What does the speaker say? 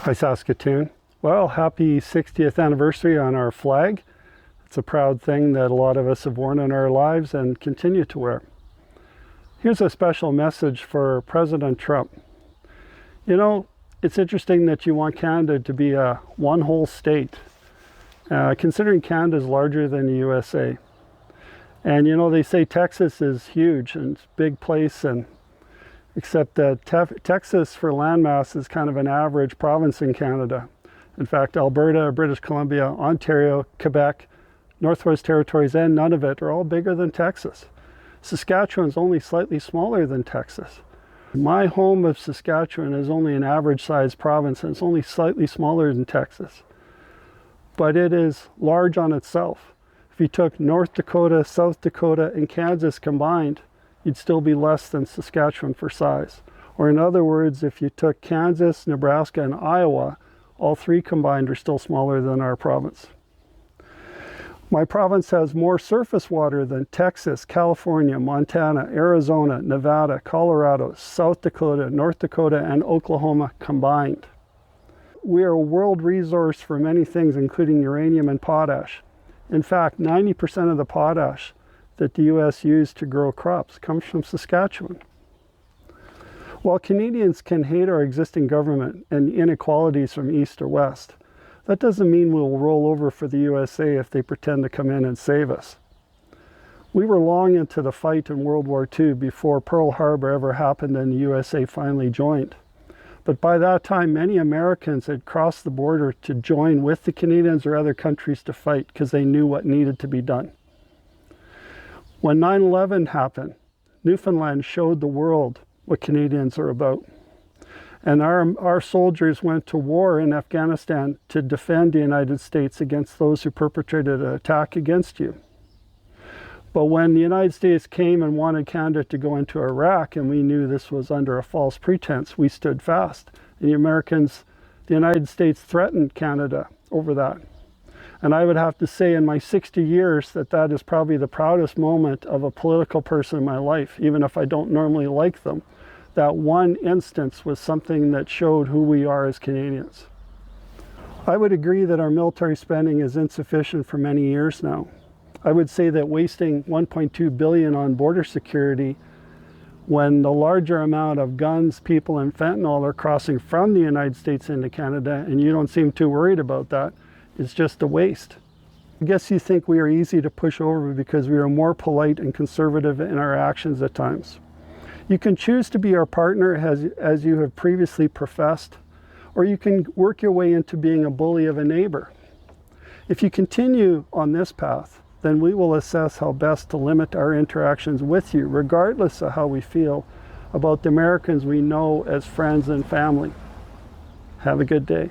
Hi Saskatoon. Well, happy 60th anniversary on our flag. It's a proud thing that a lot of us have worn in our lives and continue to wear. Here's a special message for President Trump. You know, it's interesting that you want Canada to be a one whole state, considering Canada is larger than the USA. And you know, they say Texas is huge and it's a big place, and except that Texas for landmass is kind of an average province in Canada. In fact, Alberta, British Columbia, Ontario, Quebec, Northwest Territories, and Nunavut are all bigger than Texas. Saskatchewan's only slightly smaller than Texas. My home of Saskatchewan is only an average-sized province, and it's only slightly smaller than Texas. But it is large on itself. If you took North Dakota, South Dakota, and Kansas combined, you'd still be less than Saskatchewan for size. Or in other words, if you took Kansas, Nebraska, and Iowa, all three combined are still smaller than our province. My province has more surface water than Texas, California, Montana, Arizona, Nevada, Colorado, South Dakota, North Dakota, and Oklahoma combined. We are a world resource for many things, including uranium and potash. In fact, 90% of the potash that the U.S. used to grow crops comes from Saskatchewan. While Canadians can hate our existing government and inequalities from east to west, that doesn't mean we'll roll over for the USA if they pretend to come in and save us. We were long into the fight in World War II before Pearl Harbor ever happened and the USA finally joined. But by that time, many Americans had crossed the border to join with the Canadians or other countries to fight because they knew what needed to be done. When 9/11 happened, Newfoundland showed the world what Canadians are about. And our soldiers went to war in Afghanistan to defend the United States against those who perpetrated an attack against you. But when the United States came and wanted Canada to go into Iraq, and we knew this was under a false pretense, we stood fast. And the United States threatened Canada over that. And I would have to say in my 60 years that is probably the proudest moment of a political person in my life, even if I don't normally like them. That one instance was something that showed who we are as Canadians. I would agree that our military spending is insufficient for many years now. I would say that wasting $1.2 billion on border security when the larger amount of guns, people, and fentanyl are crossing from the United States into Canada, and you don't seem too worried about that, is just a waste. I guess you think we are easy to push over because we are more polite and conservative in our actions at times. You can choose to be our partner as you have previously professed, or you can work your way into being a bully of a neighbor. If you continue on this path, then we will assess how best to limit our interactions with you, regardless of how we feel about the Americans we know as friends and family. Have a good day.